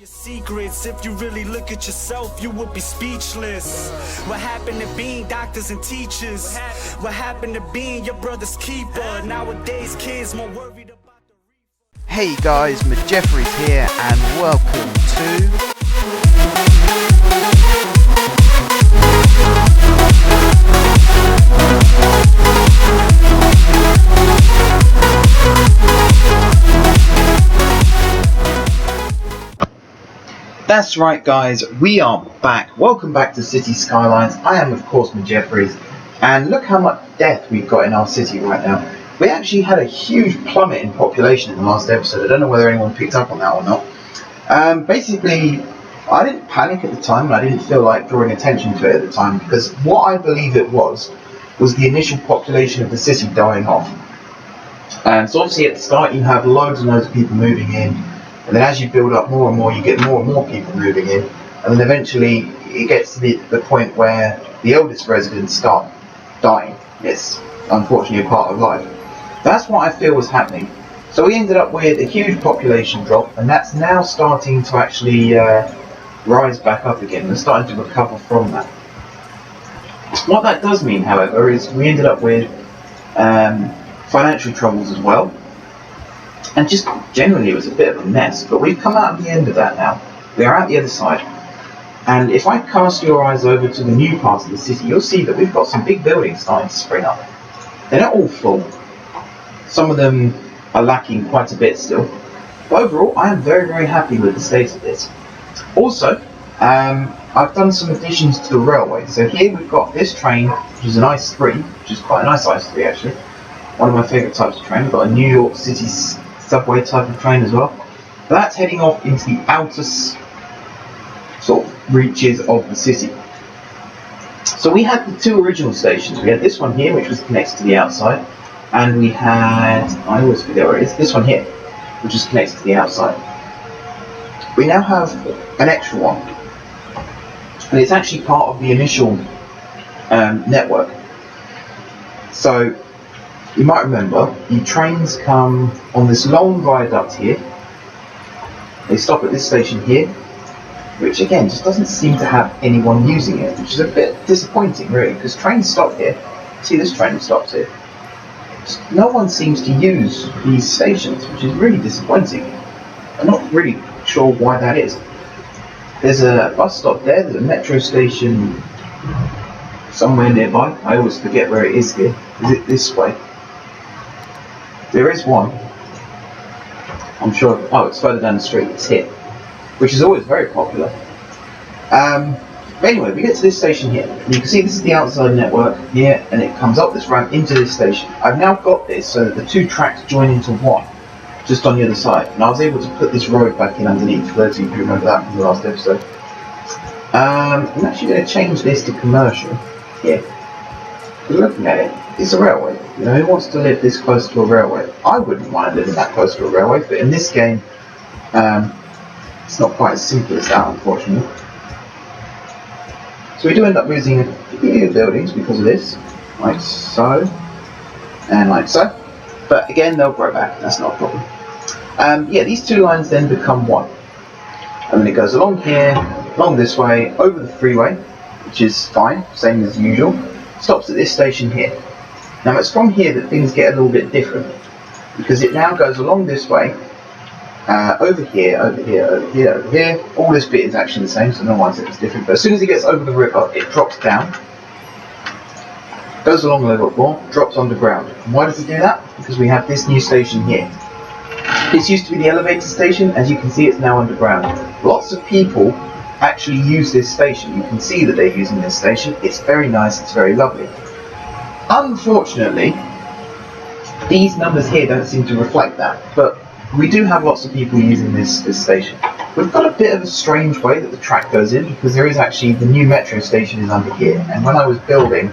Your secrets, if you really look at yourself, you would be speechless. What happened to being doctors and teachers? What happened to being your brother's keeper? Nowadays, kids more worried about the reef. Hey guys, Jeffries here, and welcome to That's right guys, we are back. Welcome back to City Skylines. I am of course Jeffries, and look how much death we've got in our city right now. We actually had a huge plummet in population in the last episode. I don't know whether anyone picked up on that or not. Basically, I didn't panic at the time, and I didn't feel like drawing attention to it at the time, because what I believe it was the initial population of the city dying off. And so obviously at the start you have loads and loads of people moving in, and then as you build up more and more, you get more and more people moving in, and then eventually it gets to the point where the eldest residents start dying. It's unfortunately a part of life. That's what I feel was happening. So we ended up with a huge population drop, and that's now starting to actually rise back up again. We're starting to recover from that. What that does mean, however, is we ended up with financial troubles as well. And just generally it was a bit of a mess, but we've come out of the end of that now. We are out the other side. And if I cast your eyes over to the new part of the city, you'll see that we've got some big buildings starting to spring up. They're not all full. Some of them are lacking quite a bit still. But overall, I am very, very happy with the state of this. Also, I've done some additions to the railway. So here we've got this train, which is an Ice 3, which is quite a nice Ice 3 actually. One of my favourite types of train. We've got a New York City subway type of train as well. But that's heading off into the outer sort of reaches of the city. So we had the two original stations. We had this one here, which was connected to the outside, and we had, I always forget where it is, this one here, which is connected to the outside. We now have an extra one, and it's actually part of the initial network. So you might remember, the trains come on this long viaduct here. They stop at this station here, which again just doesn't seem to have anyone using it, which is a bit disappointing really, because trains stop here. See, this train stops here. Just no one seems to use these stations, which is really disappointing. I'm not really sure why that is. There's a bus stop there, there's a metro station somewhere nearby. I always forget where it is here. Is it this way? There is one. I'm sure. Oh, it's further down the street. It's here, which is always very popular. But anyway, we get to this station here. And you can see this is the outside network here, and it comes up this ramp into this station. I've now got this so that the two tracks join into one, just on the other side. And I was able to put this road back in underneath, for those of you who remember that from the last episode. I'm actually going to change this to commercial here. Looking at it, it's a railway. You know, who wants to live this close to a railway? I wouldn't mind living that close to a railway, but in this game, it's not quite as simple as that, unfortunately. So we do end up losing a few buildings because of this, like so, and like so. But again, they'll grow back. That's not a problem. Yeah, these two lines then become one, and then it goes along here, along this way, over the freeway, which is fine, same as usual. Stops at this station here. Now it's from here that things get a little bit different, because it now goes along this way, over here, over here, over here, over here. All this bit is actually the same, so no one said it's different, but as soon as it gets over the river, it drops down, goes along a little bit more, drops underground. And why does it do that? Because we have this new station here. This used to be the elevator station. As you can see, it's now underground. Lots of people actually use this station. You can see that they're using this station. It's very nice, it's very lovely. Unfortunately, these numbers here don't seem to reflect that, but we do have lots of people using this station. We've got a bit of a strange way that the track goes in, because there is actually, the new metro station is under here, and when I was building,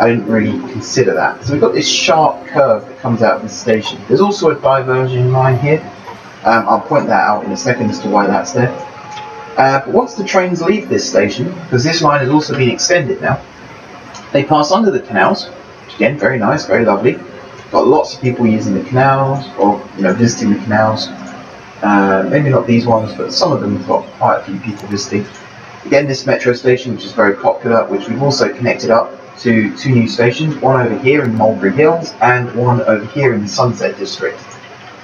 I didn't really consider that. So we've got this sharp curve that comes out of this station. There's also a diversion line here. I'll point that out in a second as to why that's there. But once the trains leave this station, because this line has also been extended now, they pass under the canals, which again, very nice, very lovely. Got lots of people using the canals, or visiting the canals. Maybe not these ones, but some of them have got quite a few people visiting. Again, this metro station, which is very popular, which we've also connected up to 2 new stations, one over here in Mulberry Hills and one over here in the Sunset District.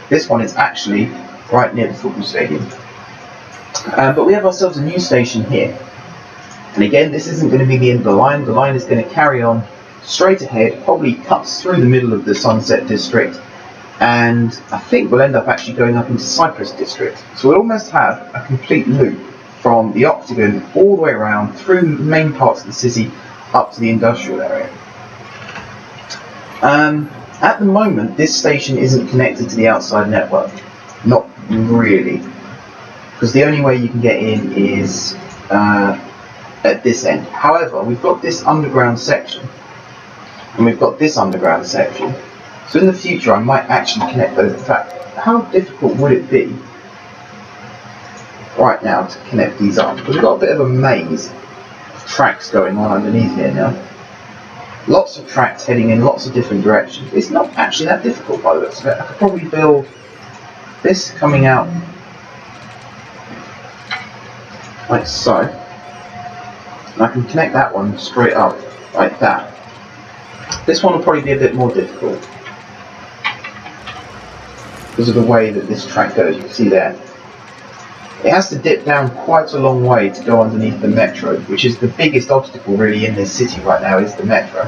This one is actually right near the football stadium. But we have ourselves a new station here. And again, this isn't going to be the end of the line. The line is going to carry on straight ahead, probably cuts through the middle of the Sunset District, and I think we'll end up actually going up into Cypress District. So we'll almost have a complete loop from the Octagon all the way around through the main parts of the city up to the industrial area. At the moment, this station isn't connected to the outside network. Not really. Because the only way you can get in is at this end. However, we've got this underground section. And we've got this underground section. So in the future, I might actually connect those. In fact, how difficult would it be right now to connect these up? Because we've got a bit of a maze of tracks going on underneath here now. Lots of tracks heading in lots of different directions. It's not actually that difficult by the looks of it. I could probably build this coming out like so. And I can connect that one straight up like that. This one will probably be a bit more difficult because of the way that this track goes. You can see there. It has to dip down quite a long way to go underneath the metro, which is the biggest obstacle really in this city right now, is the metro.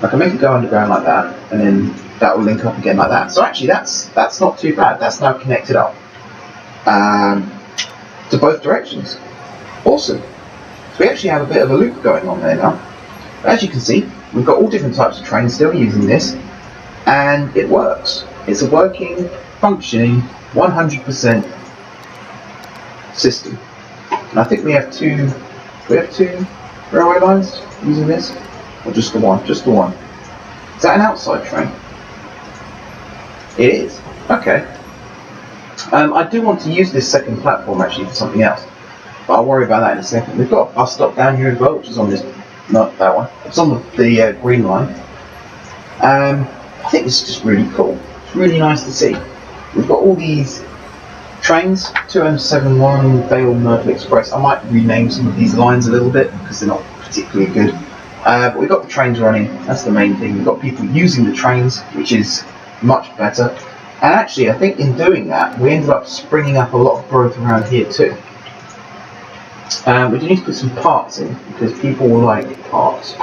I can make it go underground like that, and then that will link up again like that. So actually that's not too bad. That's now connected up to both directions. Awesome. So we actually have a bit of a loop going on there now. As you can see, we've got all different types of trains still using this, and it works. It's a working, functioning, 100% system. And I think we have two railway lines using this, or just the one? Just the one. Is that an outside train? It is. Okay. I do want to use this second platform actually for something else, but I'll worry about that in a second. We've got a bus stop down here as well, which is on this, not that one. It's on the green line. I think this is just really cool. It's really nice to see. We've got all these trains, 2M71, Vale, Myrtle Express. I might rename some of these lines a little bit because they're not particularly good. But we've got the trains running, that's the main thing. We've got people using the trains, which is much better. And actually, I think in doing that, we ended up springing up a lot of growth around here too. We do need to put some parks in, because people will like parks.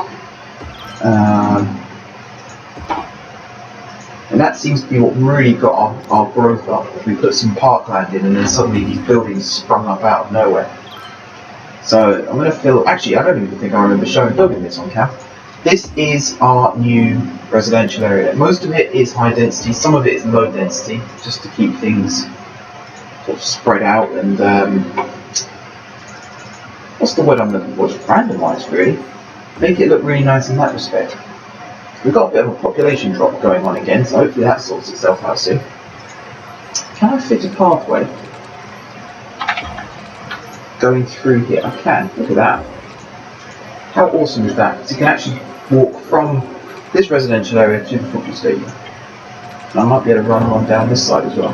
And that seems to be what really got our growth up. We put some parkland in, and then suddenly these buildings sprung up out of nowhere. So I'm going to fill. Actually, I don't even think I remember building this on camp. This is our new residential area. Most of it is high density. Some of it is low density, just to keep things sort of spread out and what's the word I'm looking for? It's randomised, really. Make it look really nice in that respect. We've got a bit of a population drop going on again, so hopefully that sorts itself out soon. Can I fit a pathway going through here? I can. Look at that. How awesome is that? Because you can actually walk from this residential area to the football stadium. And I might be able to run one down this side as well.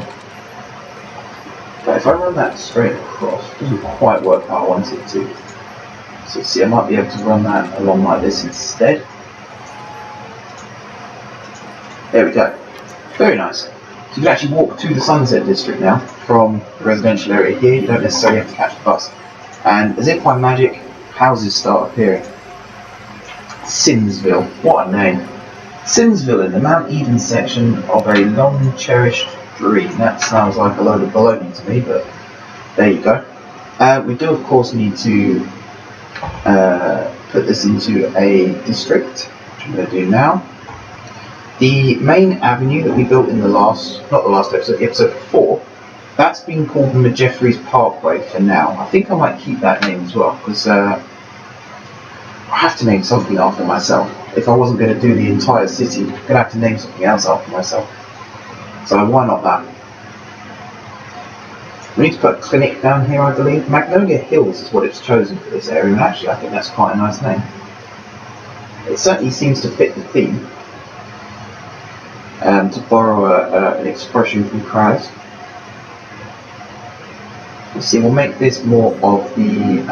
But if I run that straight across, it doesn't quite work how I want it to. So see, I might be able to run that along like this instead. There we go. Very nice. So you can actually walk to the Sunset District now from the residential area here. You don't necessarily have to catch the bus. And as if by magic, houses start appearing. Simsville. What a name. Simsville in the Mount Eden section of a long cherished dream. That sounds like a load of baloney to me, but there you go. We do of course need to put this into a district, which I'm going to do now. The main avenue that we built in the episode 4, that's been called the Jeffries Parkway for now. I think I might keep that name as well, because I have to name something after myself. If I wasn't going to do the entire city, I'm going to have to name something else after myself. So why not that? We need to put a clinic down here, I believe. Magnolia Hills is what it's chosen for this area, and actually I think that's quite a nice name. It certainly seems to fit the theme. to borrow an expression from Christ. Let's see, we'll make this more of the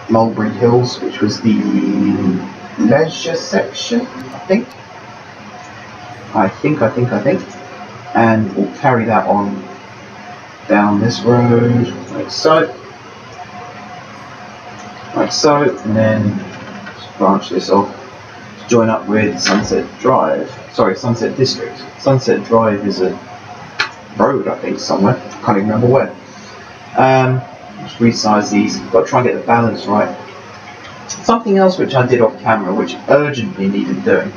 Mulberry Hills, which was the leisure section, I think. And we'll carry that on down this road, like so, and then just branch this off to join up with Sunset District. Sunset Drive is a road, I think, somewhere. I can't even remember where. Just resize these. Got to try and get the balance right. Something else which I did off camera, which urgently needed doing,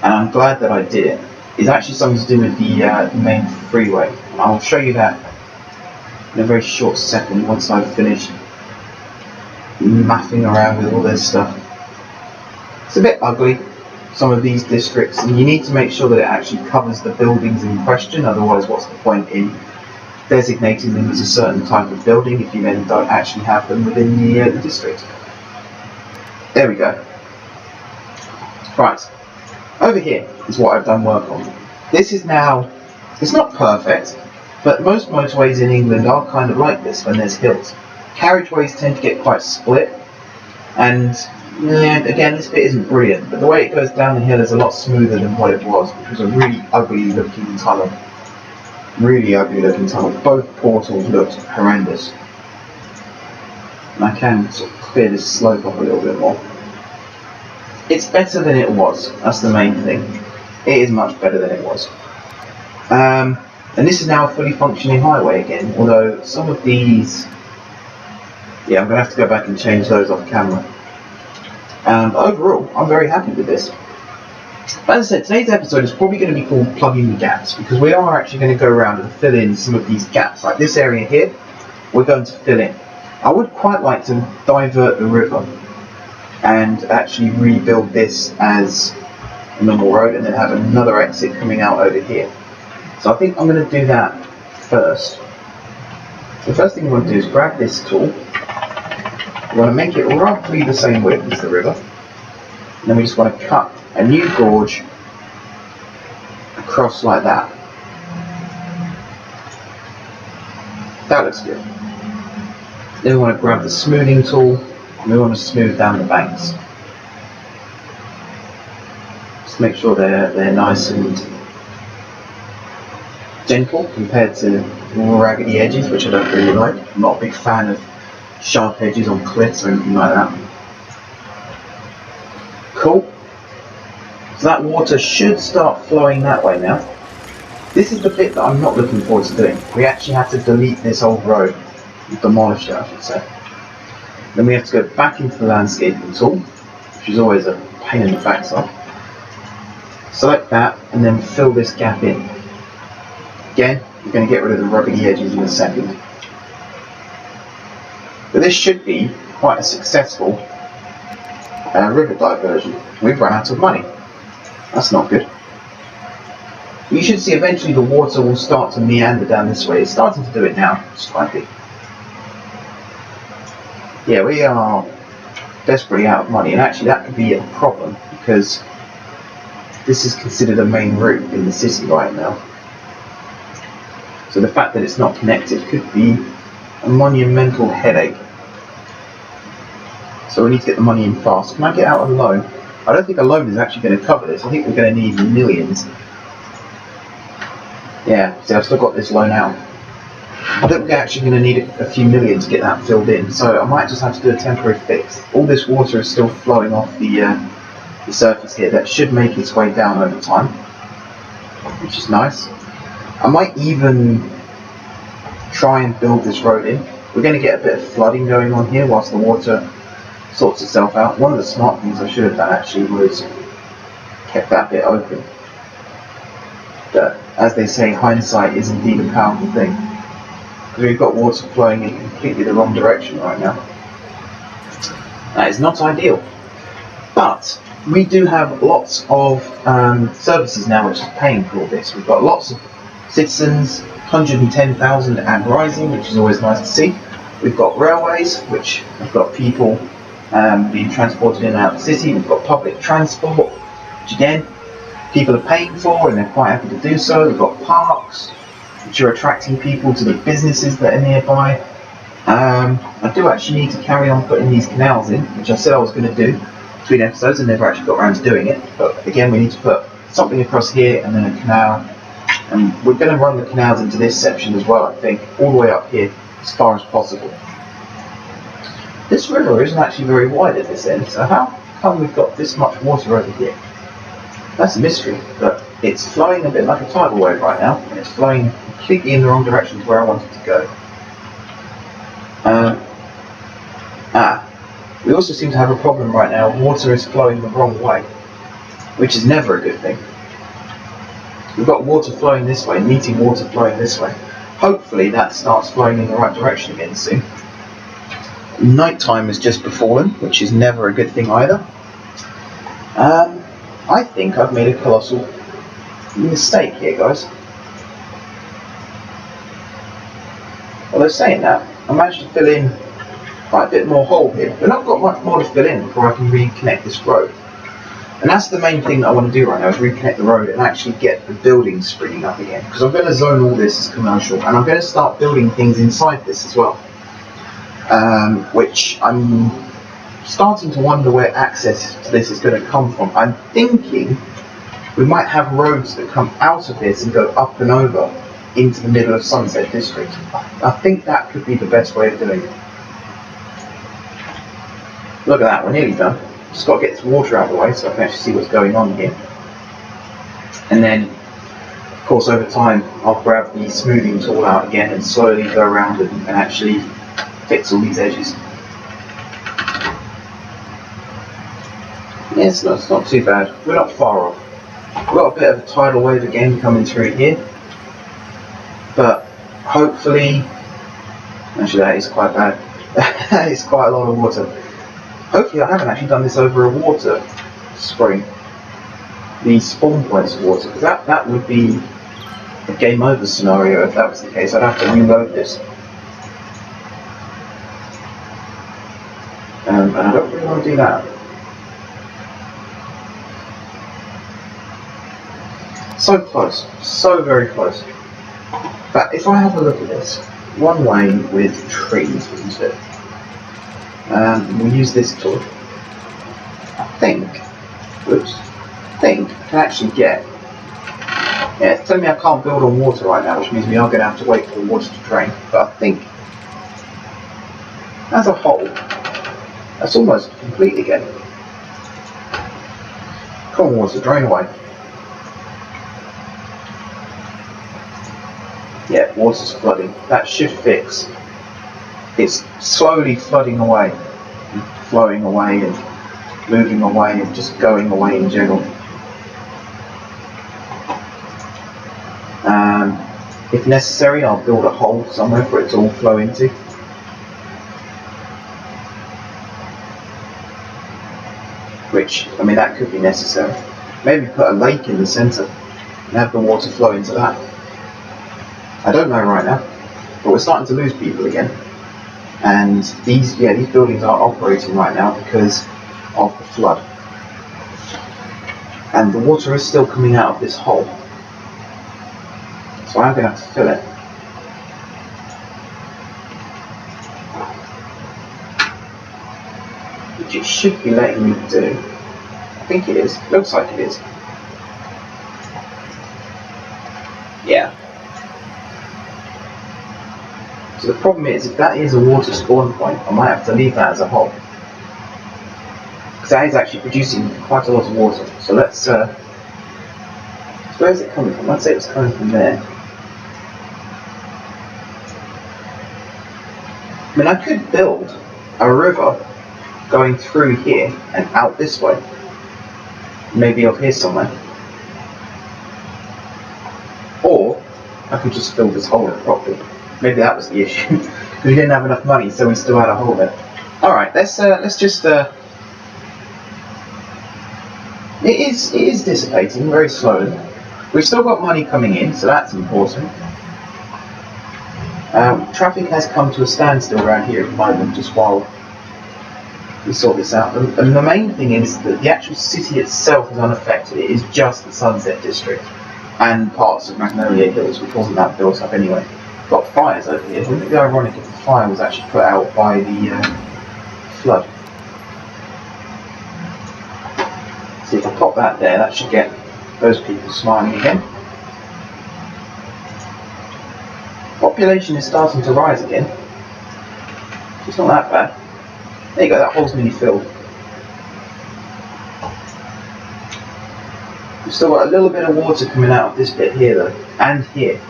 and I'm glad that I did it, is actually something to do with the main freeway. And I'll show you that in a very short second once I've finished mathing around with all this stuff. It's a bit ugly, some of these districts, and you need to make sure that it actually covers the buildings in question, otherwise what's the point in designating them as a certain type of building if you then don't actually have them within the district. There we go. Right, over here is what I've done work on. This is now, it's not perfect, but most motorways in England are kind of like this when there's hills. Carriageways tend to get quite split, and again, this bit isn't brilliant, but the way it goes down the hill is a lot smoother than what it was, which was a really ugly looking tunnel. Both portals looked horrendous. And I can sort of clear this slope up a little bit more. It's better than it was, that's the main thing. It is much better than it was. And this is now a fully functioning highway again, although some of these, I'm going to have to go back and change those off camera. But overall, I'm very happy with this. But as I said, today's episode is probably going to be called Plugging the Gaps, because we are actually going to go around and fill in some of these gaps. Like this area here, we're going to fill in. I would quite like to divert the river and actually rebuild this as a normal road and then have another exit coming out over here. So I think I'm going to do that first. The first thing we want to do is grab this tool. We want to make it roughly the same width as the river. And then we just want to cut a new gorge across like that. That looks good. Then we want to grab the smoothing tool and we want to smooth down the banks. Just make sure they're nice and gentle compared to raggedy edges, which I don't really like. I'm not a big fan of sharp edges on cliffs or anything like that. Cool. So that water should start flowing that way now. This is the bit that I'm not looking forward to doing. We actually have to delete this old road. Demolish it, I should say. Then we have to go back into the landscaping tool, which is always a pain in the backside. Select that and then fill this gap in. Again, we're going to get rid of the ruggedy edges in a second. But this should be quite a successful river diversion. We've run out of money. That's not good. You should see eventually the water will start to meander down this way. It's starting to do it now, slightly. Yeah, we are desperately out of money, and actually that could be a problem because this is considered a main route in the city right now. So the fact that it's not connected could be a monumental headache. So we need to get the money in fast. Can I get out a loan? I don't think a loan is actually going to cover this. I think we're going to need millions. Yeah, see, I've still got this loan out. I think we're actually going to need a few million to get that filled in. So I might just have to do a temporary fix. All this water is still flowing off the surface here. That should make its way down over time, which is nice. I might even try and build this road in. We're going to get a bit of flooding going on here whilst the water sorts itself out. One of the smart things I should have done actually was kept that bit open. But as they say, hindsight is indeed a powerful thing. Because we've got water flowing in completely the wrong direction right now. That is not ideal. But we do have lots of services now which is paying for all this. We've got lots of citizens, 110,000 and rising, which is always nice to see. We've got railways, which have got people being transported in and out of the city. We've got public transport, which again people are paying for, and they're quite happy to do so. We've got parks, which are attracting people to the businesses that are nearby. I do actually need to carry on putting these canals in, which I said I was going to do between episodes and never actually got around to doing it. But again, we need to put something across here and then a canal. And we're going to run the canals into this section as well, I think, all the way up here as far as possible. This river isn't actually very wide at this end, so how come we've got this much water over here? That's a mystery, but it's flowing a bit like a tidal wave right now, and it's flowing completely in the wrong direction to where I want it to go. We also seem to have a problem right now. Water is flowing the wrong way, which is never a good thing. We've got water flowing this way, meeting water flowing this way. Hopefully that starts flowing in the right direction again soon. Nighttime has just befallen, which is never a good thing either. I think I've made a colossal mistake here, guys. Although saying that, I managed to fill in quite a bit more hole here, but I've got much more to fill in before I can reconnect this road. And that's the main thing that I want to do right now, is reconnect the road and actually get the buildings springing up again. Because I'm going to zone all this as commercial, and I'm going to start building things inside this as well. Which I'm starting to wonder where access to this is going to come from. I'm thinking we might have roads that come out of this and go up and over into the middle of Sunset District. I think that could be the best way of doing it. Look at that, we're nearly done. Just got to get this water out of the way so I can actually see what's going on here. And then, of course, over time, I'll grab the smoothing tool out again and slowly go around and actually fix all these edges. Yeah, it's not too bad. We're not far off. We've got a bit of a tidal wave again coming through here. But hopefully, actually that is quite bad. That is quite a lot of water. Hopefully I haven't actually done this over a water spring. The spawn points of water, because that would be a game over scenario if that was the case. I'd have to reload this. And I don't really want to do that. So close, so very close. But if I have a look at this, one way with trees, isn't it? We'll use this tool. I think I can actually get. Yeah, it's telling me I can't build on water right now, which means we are going to have to wait for the water to drain. But I think, as a whole, that's almost complete again. Come on, water, drain away. Yeah, water's flooding. That should fix. It's slowly flooding away, and flowing away, and moving away, and just going away in general. If necessary, I'll build a hole somewhere for it to all flow into. Which, I mean, that could be necessary. Maybe put a lake in the centre and have the water flow into that. I don't know right now, but we're starting to lose people again. And these buildings are operating right now because of the flood. And the water is still coming out of this hole. So I'm going to have to fill it. Which it should be letting me do. I think it is. Looks like it is. Yeah. So the problem is, if that is a water spawn point, I might have to leave that as a hole. Because that is actually producing quite a lot of water. So let's, so where is it coming from? Let's say it was coming from there. I mean, I could build a river going through here and out this way. Maybe up here somewhere. Or I could just fill this hole in properly. Maybe that was the issue. Because we didn't have enough money, so we still had a hole there. Alright, let's just it is dissipating very slowly. We've still got money coming in, so that's important. Traffic has come to a standstill around here at the moment, just while we sort this out. And the main thing is that the actual city itself is unaffected. It is just the Sunset District and parts of Magnolia Hills, which wasn't that built up anyway. Got fires over here. Wouldn't it be ironic if the fire was actually put out by the flood? See, if I pop that there, that should get those people smiling again. Population is starting to rise again. It's not that bad. There you go, that hole's nearly filled. We've still got a little bit of water coming out of this bit here though, and here.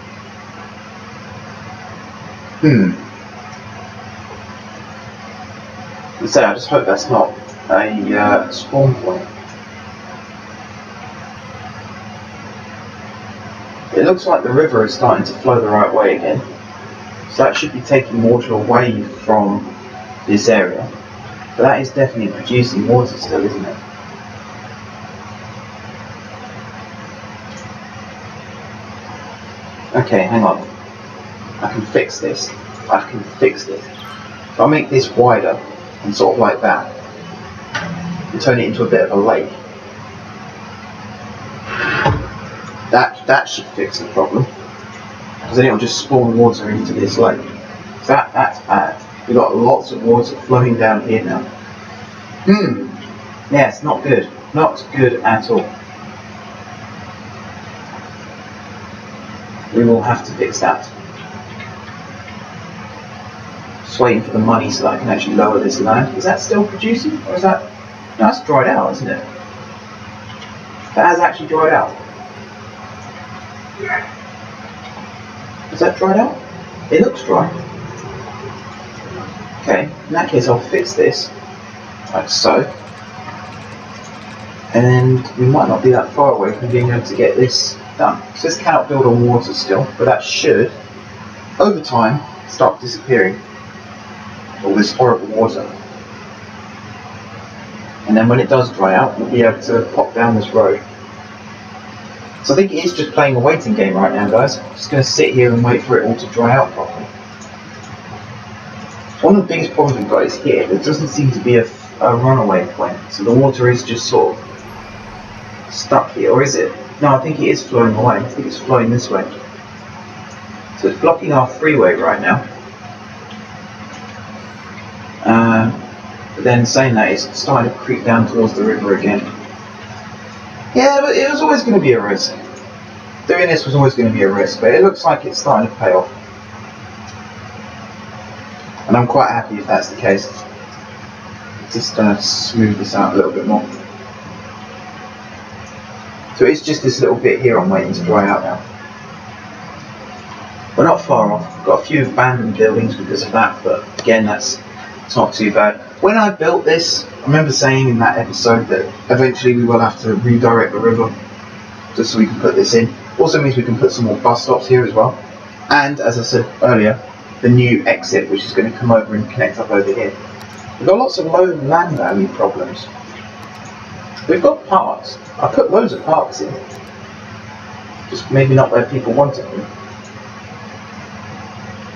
Let's say, I just hope that's not a spawn point. It looks like the river is starting to flow the right way again. So that should be taking water away from this area. But that is definitely producing water still, isn't it? Okay, hang on. I can fix this. I can fix this. If I make this wider and sort of like that, and turn it into a bit of a lake, that should fix the problem. Because then it'll just spawn water into this lake. So that's bad. We've got lots of water flowing down here now. Yeah, it's not good. Not good at all. We will have to fix that. Just waiting for the money so that I can actually lower this land. Is that still producing? Or is that... No, that's dried out, isn't it? That has actually dried out. Is that dried out? It looks dry. Okay, in that case I'll fix this, like so. And we might not be that far away from being able to get this done. So this cannot build on water still, but that should, over time, start disappearing. All this horrible water. And then when it does dry out, we'll be able to pop down this road. So I think it is just playing a waiting game right now, guys. I'm just going to sit here and wait for it all to dry out properly. One of the biggest problems we've got is here. There doesn't seem to be a runaway point. So the water is just sort of stuck here. Or is it? No, I think it is flowing away. I think it's flowing this way. So it's blocking our freeway right now. But then saying that, it's starting to creep down towards the river again. Yeah, but it was always going to be a risk. Doing this was always going to be a risk, but it looks like it's starting to pay off. And I'm quite happy if that's the case. Just smooth this out a little bit more. So it's just this little bit here I'm waiting to dry out now. We're not far off. We've got a few abandoned buildings because of that, but again, it's not too bad. When I built this, I remember saying in that episode that eventually we will have to redirect the river just so we can put this in. Also means we can put some more bus stops here as well. And as I said earlier, the new exit which is going to come over and connect up over here. We've got lots of low land value problems. We've got parks. I put loads of parks in. Just maybe not where people wanted them.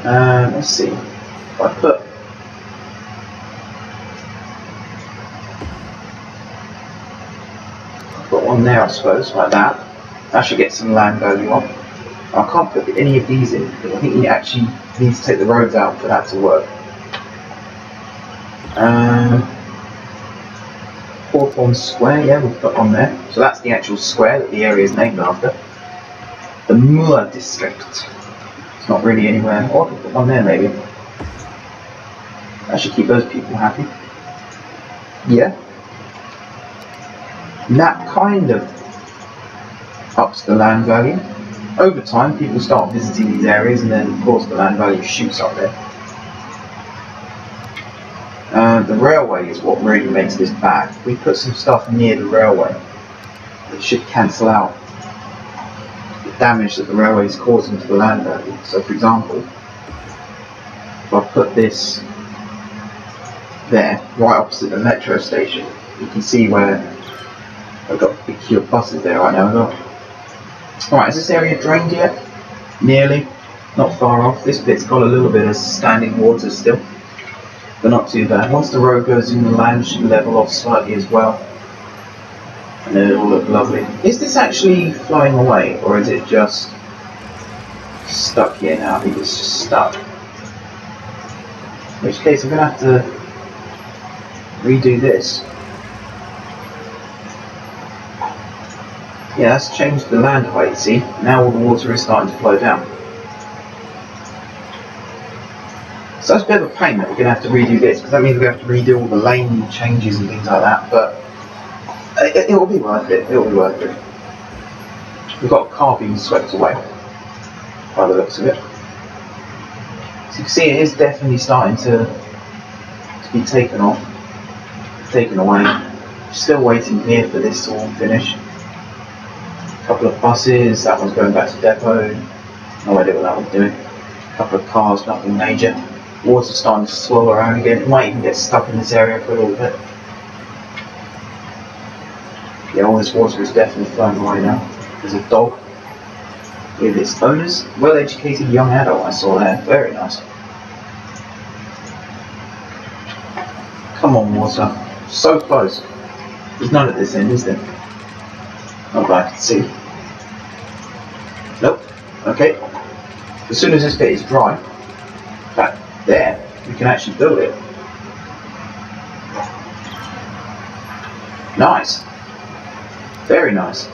Let's see. If I put one there, I suppose, like that. That should get some land value on. I can't put any of these in because I think you actually need to take the roads out for that to work. Hawthorne Square, yeah, we'll put on there. So that's the actual square that the area is named after. The Moor District. It's not really anywhere. Oh, I can put one there maybe. That should keep those people happy. Yeah. And that kind of ups the land value. Over time, people start visiting these areas, and then, of course, the land value shoots up there. The railway is what really makes this bad. If we put some stuff near the railway, it should cancel out the damage that the railway is causing to the land value. So, for example, if I put this there, right opposite the metro station, you can see where I've got a big queue of buses there right now as well. Alright, is this area drained yet? Nearly. Not far off. This bit's got a little bit of standing water still. but not too bad. Once the road goes in, the land should level off slightly as well, and then it'll look lovely. Is this actually flying away, or is it just stuck here now? I think it's just stuck. In which case I'm going to have to redo this. Yeah, that's changed the land height, see? Now all the water is starting to flow down. So that's a bit of a pain that we're going to have to redo this, because that means we're going to have to redo all the lane changes and things like that, but it'll be worth it, it'll be worth it. We've got a car being swept away, by the looks of it. So you can see it is definitely starting to be taken off, taken away. Still waiting here for this to all finish. A couple of buses, that one's going back to depot, no idea what that one's doing. A couple of cars, nothing major. Water's starting to swirl around again, it might even get stuck in this area for a little bit. Yeah, all this water is definitely flowing away now. There's a dog with its owners, well-educated young adult I saw there, very nice. Come on water, so close. There's none at this end, is there? Not that I can see. Nope. Okay. As soon as this bit is dry, in fact, there, we can actually build it. Nice. Very nice.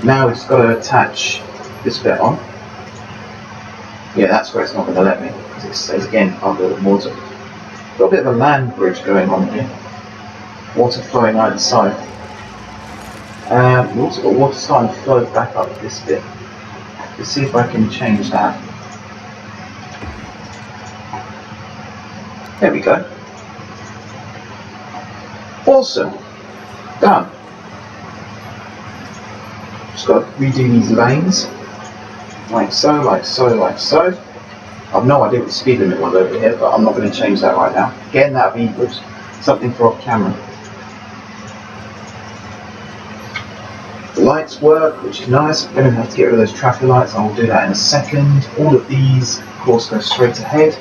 Now we've just got to attach this bit on. Yeah, that's where it's not going to let me, because it stays again under the water. Got a bit of a land bridge going on here. Water flowing either side. We've also got water starting to flow back up this bit. Let's see if I can change that. There we go. Awesome. Done. Just got to redo these lanes. Like so, like so, like so. I've no idea what the speed limit was over here, but I'm not going to change that right now. Again, that would be something for off camera. The lights work, which is nice. I'm going to have to get rid of those traffic lights. I will do that in a second. All of these, of course, go straight ahead.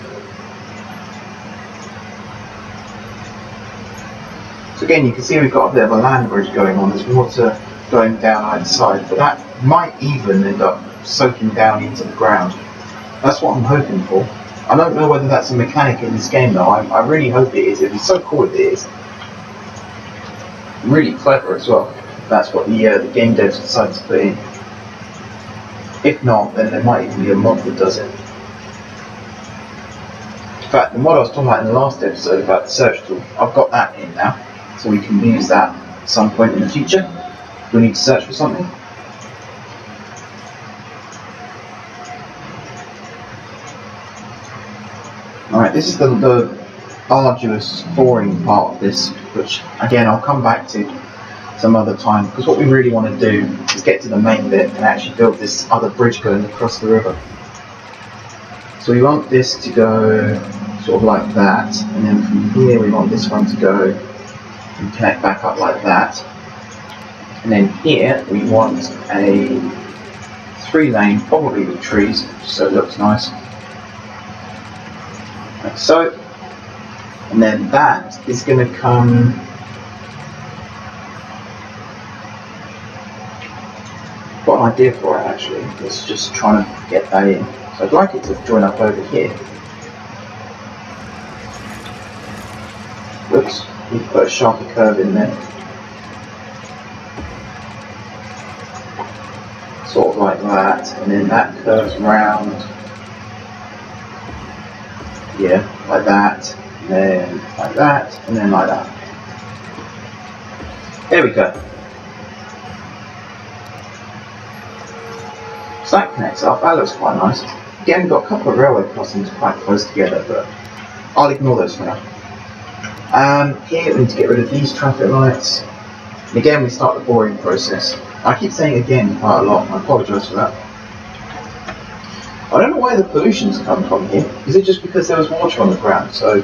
So again, you can see we've got a bit of a land bridge going on. There's water going down either side, but that might even end up soaking down into the ground. That's what I'm hoping for. I don't know whether that's a mechanic in this game though. I really hope it is. It'd be so cool if it is. Really clever as well. That's what the game devs decided to put in. If not, then there might even be a mod that does it. In fact, the mod I was talking about in the last episode about the search tool, I've got that in now, so we can use that at some point in the future. We need to search for something. Alright, this is the arduous, boring part of this, which again I'll come back to some other time, because what we really want to do is get to the main bit and actually build this other bridge going across the river. So we want this to go sort of like that, and then from here we want this one to go and connect back up like that. And then here we want a 3-lane, probably with trees, so it looks nice. Like so. And then that is going to come got an idea for it actually. Let's just try and get that in. So I'd like it to join up over here. Whoops, we put a sharper curve in there. Sort of like that, and then that curves round. Yeah, like that, and then like that, and then like that. There we go. So that connects up, that looks quite nice. Again, we've got a couple of railway crossings quite close together, but I'll ignore those for now. Here we need to get rid of these traffic lights. And again, we start the boring process. I keep saying again quite a lot, I apologise for that. I don't know where the pollution's come from here. Is it just because there was water on the ground? So,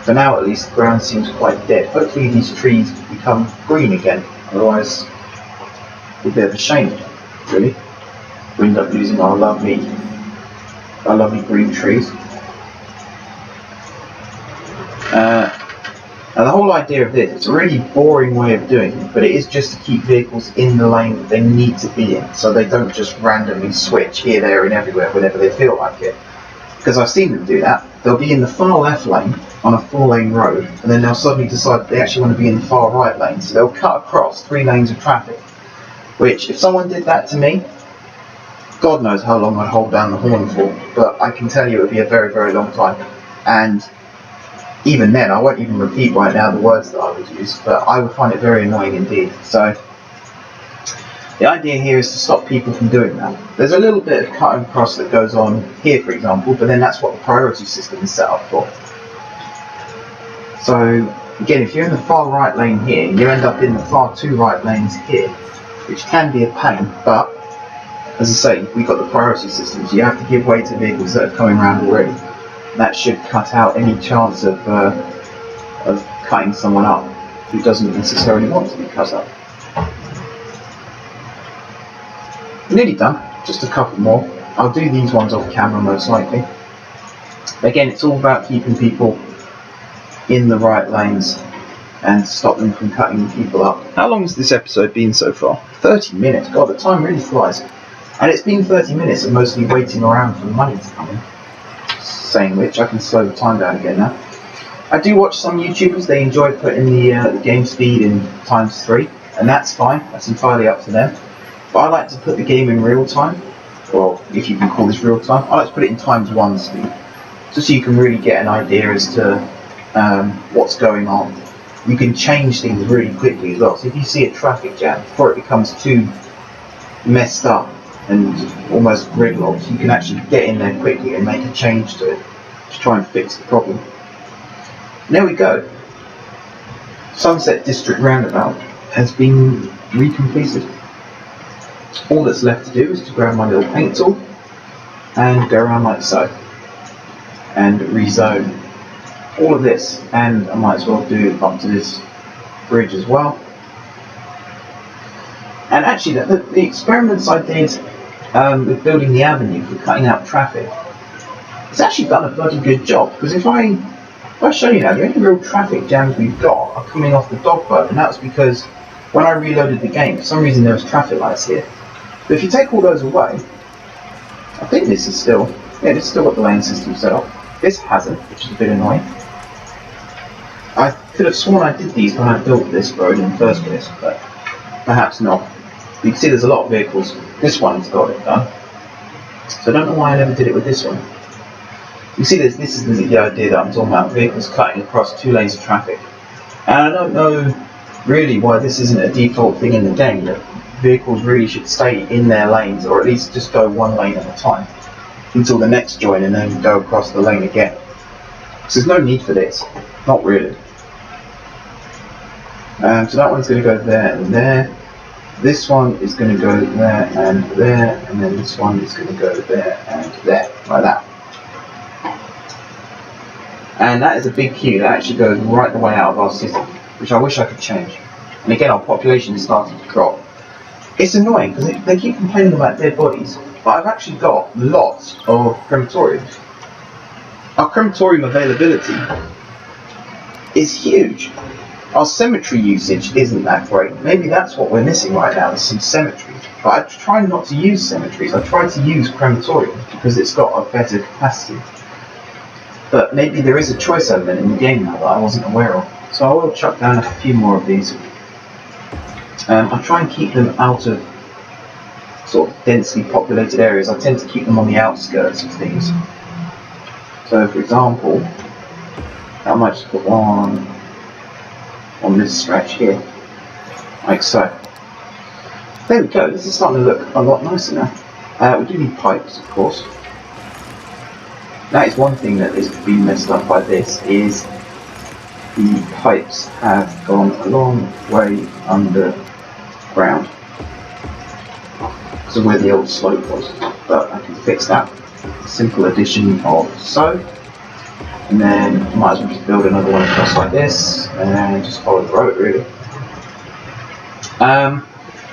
for now at least, the ground seems quite dead. Hopefully these trees become green again, otherwise it'd be a bit of a shame, really. We end up losing our lovely green trees. whole idea of this, it's a really boring way of doing it, but it is just to keep vehicles in the lane that they need to be in, so they don't just randomly switch here, there and everywhere whenever they feel like it. Because I've seen them do that. They'll be in the far left lane on a 4-lane road, and then they'll suddenly decide they actually want to be in the far right lane, so they'll cut across 3 lanes of traffic. Which, if someone did that to me, God knows how long I'd hold down the horn for, but I can tell you it would be a very, very long time. And even then, I won't even repeat right now the words that I would use, but I would find it very annoying indeed. So, the idea here is to stop people from doing that. There's a little bit of cut and cross that goes on here, for example, but then that's what the priority system is set up for. So, again, if you're in the far right lane here, you end up in the far 2 right lanes here, which can be a pain, but as I say, we've got the priority system, so you have to give way to vehicles that are coming around already. That should cut out any chance of cutting someone up who doesn't necessarily want to be cut up. Nearly done, just a couple more. I'll do these ones off camera most likely. Again, it's all about keeping people in the right lanes and stop them from cutting people up. How long has this episode been so far? 30 minutes, God, the time really flies. And it's been 30 minutes of mostly waiting around for the money to come in. Saying which, I can slow the time down again now. I do watch some YouTubers, they enjoy putting the game speed in ×3, and that's fine, that's entirely up to them. But I like to put the game in real time, or if you can call this real time, I like to put it in ×1 speed, just so you can really get an idea as to what's going on. You can change things really quickly as well, so if you see a traffic jam, before it becomes too messed up and almost gridlocked, you can actually get in there quickly and make a change to it to try and fix the problem. And there we go. Sunset District Roundabout has been recompleted. All that's left to do is to grab my little paint tool and go around like so and rezone all of this, and I might as well do up to this bridge as well. And actually the experiments I did with building the avenue for cutting out traffic, it's actually done a bloody good job, because if I show you now, the only real traffic jams we've got are coming off the dog boat, and that's because when I reloaded the game, for some reason there was traffic lights here. But if you take all those away, I think this is still, yeah, it's still got the lane system set up. This hasn't, which is a bit annoying. I could have sworn I did these when I built this road in the first place, but perhaps not. You can see there's a lot of vehicles. This one's got it done. So I don't know why I never did it with this one. You see this is the idea that I'm talking about, vehicles cutting across 2 lanes of traffic. And I don't know really why this isn't a default thing in the game, that vehicles really should stay in their lanes, or at least just go 1 lane at a time until the next join and then go across the lane again. So there's no need for this, not really. So that one's going to go there and there. This one is going to go there, and then this one is going to go there and there, like that. And that is a big queue that actually goes right the way out of our city, which I wish I could change. And again, our population is starting to drop. It's annoying because they keep complaining about dead bodies, but I've actually got lots of crematoriums. Our crematorium availability is huge. Our cemetery usage isn't that great. Maybe that's what we're missing right now, is some cemeteries. But I try not to use cemeteries. I try to use crematoriums because it's got a better capacity. But maybe there is a choice element in the game now that I wasn't aware of. So I will chuck down a few more of these. I try and keep them out of sort of densely populated areas. I tend to keep them on the outskirts of things. So for example, I might just put one on this stretch here, like so. There we go, this is starting to look a lot nicer now. We do need pipes, of course. That is one thing that has been messed up by this, is the pipes have gone a long way underground because of where the old slope was, but I can fix that. Simple addition of so. And then I might as well just build another one across like this, and just follow the road really.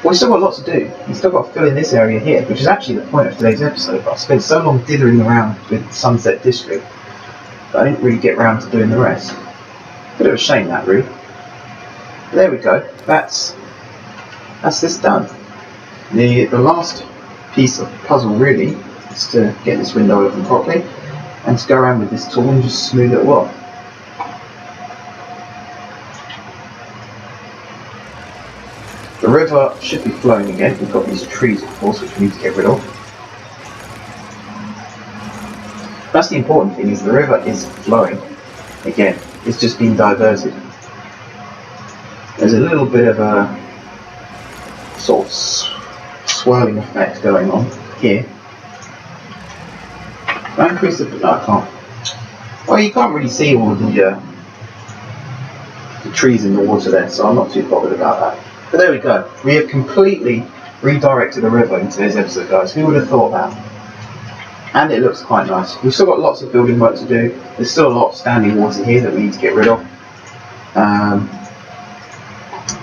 We've still got lots to do. We've still got to fill in this area here, which is actually the point of today's episode, but I spent so long dithering around with Sunset District that I didn't really get around to doing the rest. Bit of a shame that really. There we go. That's this done. The last piece of the puzzle really is to get this window open properly and to go around with this tool and just smooth it all off. The river should be flowing again. We've got these trees, of course, which we need to get rid of. That's the important thing, is the river is flowing. Again, it's just been diverted. There's a little bit of a sort of swirling effect going on here. Can I increase the... no, I can't. Well, you can't really see all of the trees in the water there, so I'm not too bothered about that. But there we go. We have completely redirected the river in today's episode, guys. Who would have thought that? And it looks quite nice. We've still got lots of building work to do. There's still a lot of standing water here that we need to get rid of.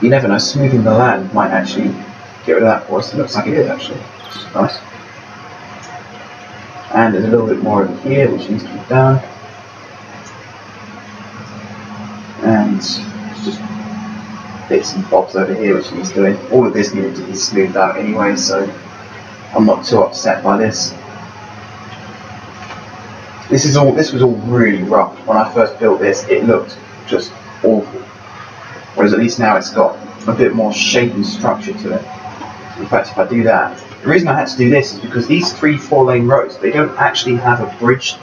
You never know, smoothing the land might actually get rid of that for us. It looks like it is actually, which is nice. And there's a little bit more over here which needs to be done. And it's just bits and bobs over here which needs doing. All of this needed to be smoothed out anyway, so I'm not too upset by this. This was all really rough. When I first built this, it looked just awful. Whereas at least now it's got a bit more shape and structure to it. In fact, if I do that, the reason I had to do this is because these 3 4-lane roads, they don't actually have a bridge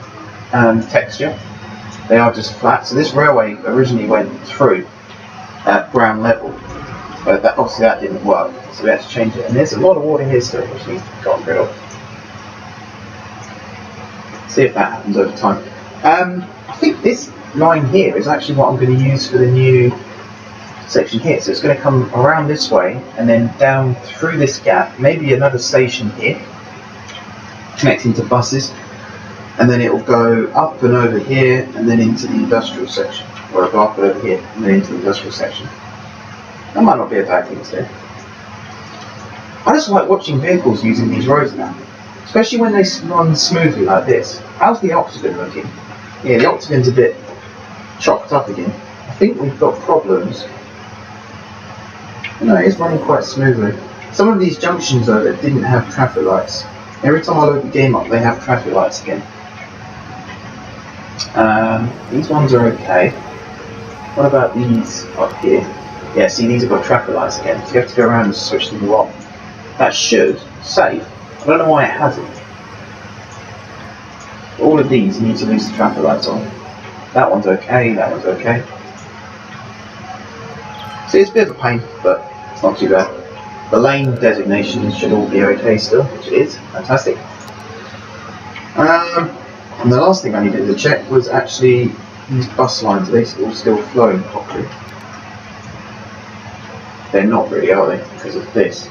texture. They are just flat. So this railway originally went through at ground level, but obviously that didn't work. So we had to change it. And there's a lot of water here still, which needs to be gotten rid of. See if that happens over time. I think this line here is actually what I'm going to use for the new section here. So it's going to come around this way and then down through this gap, maybe another station here connecting to buses, and then it will go up and over here and then into the industrial section, or it'll go up and over here and then into the industrial section. That might not be a bad thing to do. I just like watching vehicles using these roads now, especially when they run smoothly like this. How's the octagon looking? Yeah, the octagon's a bit chopped up again. I think we've got problems. No, it's running quite smoothly. Some of these junctions though that didn't have traffic lights. Every time I load the game up, they have traffic lights again. These ones are okay. What about these up here? Yeah, see, these have got traffic lights again, so you have to go around and switch them all off. That should save. I don't know why it hasn't. All of these need to lose the traffic lights on. That one's okay, that one's okay. See, it's a bit of a pain, but it's not too bad. The lane designations should all be okay still, which it is. Fantastic. And the last thing I needed to check was actually these bus lines. Are they all still flowing properly? They're not really, are they? Because of this.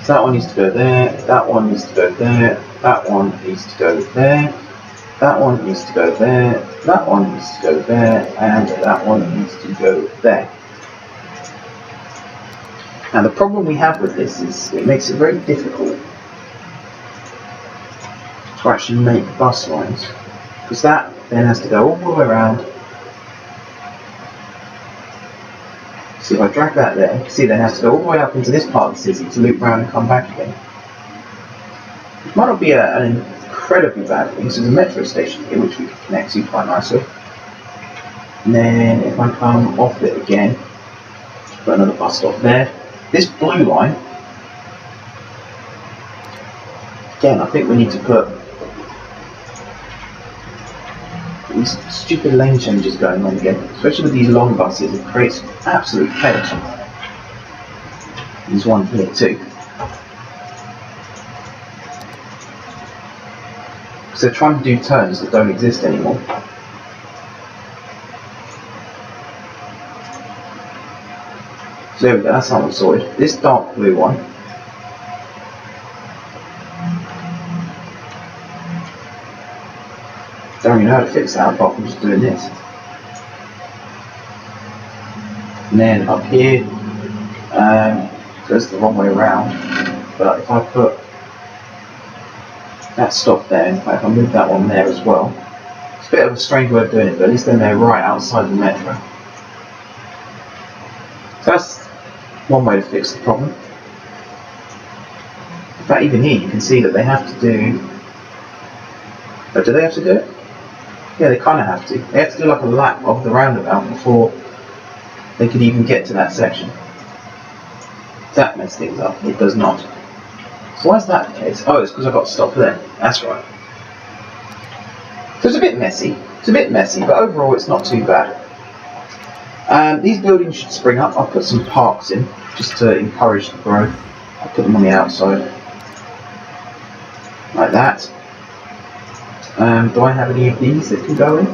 So that one needs to go there, that one needs to go there, that one needs to go there, that one needs to go there, that one needs to go there, and that one needs to go there. Now the problem we have with this is it makes it very difficult to actually make bus lines, because that then has to go all the way around. See, if I drag that there, you can see then it has to go all the way up into this part of the city to loop round and come back again. It might not be an incredibly bad thing. So there's a metro station here which we can connect to quite nicely. And then if I come off it again, put another bus stop there. This blue line, again I think we need to put these stupid lane changes going on again, especially with these long buses. It creates absolute chaos. There's one here too. So they're trying to do turns that don't exist anymore. So there we go, that's that one sorted. This dark blue one, don't even know how to fix that apart from just doing this. And then up here, goes the wrong way around. But if I put that stop there, in fact if I move that one there as well. It's a bit of a strange way of doing it, but at least then they're right outside the metro. So that's one way to fix the problem. In fact, even here you can see that they have to do... Oh, do they have to do it? Yeah, they kind of have to. They have to do like a lap of the roundabout before they could even get to that section. That messed things up. It does not. So why is that the case? Oh, it's because I've got to stop there. That's right. So it's a bit messy. It's a bit messy, but overall it's not too bad. These buildings should spring up. I'll put some parks in, just to encourage the growth. I'll put them on the outside. Like that. Do I have any of these that can go in?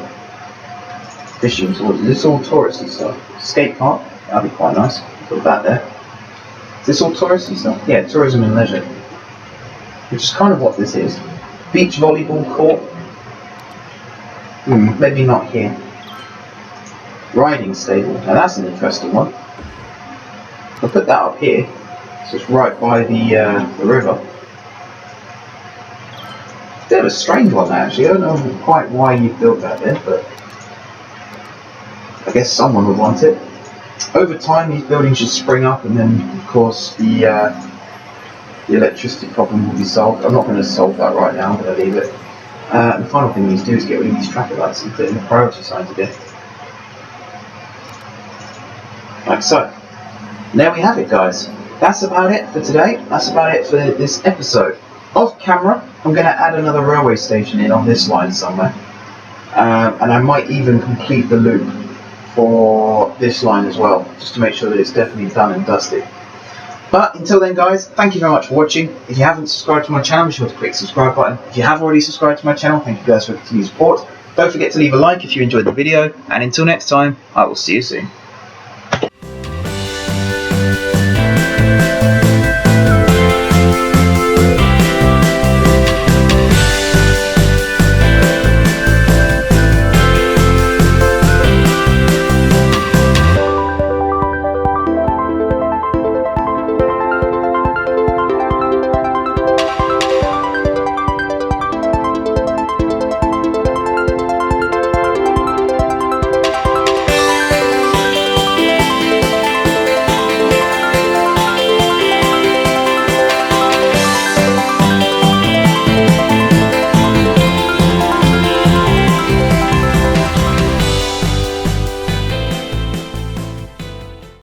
Fishing resorts. This is all touristy stuff. Skate park. That'd be quite nice. Put that there. Is this all touristy stuff? Yeah, tourism and leisure. Which is kind of what this is. Beach volleyball court. Maybe not here. Riding stable. Now that's an interesting one. I'll put that up here. So it's right by the river. Bit of a strange one actually. I don't know quite why you built that there, but I guess someone would want it. Over time these buildings should spring up, and then of course the electricity problem will be solved. I'm not going to solve that right now, I'm going to leave it. The final thing we need to do is get rid of these traffic lights and put in the priority signs again. Like so. There we have it, guys. That's about it for today. That's about it for this episode. Off camera, I'm going to add another railway station in on this line somewhere. And I might even complete the loop for this line as well, just to make sure that it's definitely done and dusted. But until then, guys, thank you very much for watching. If you haven't subscribed to my channel, be sure to click the subscribe button. If you have already subscribed to my channel, thank you guys for your continued support. Don't forget to leave a like if you enjoyed the video, and until next time, I will see you soon.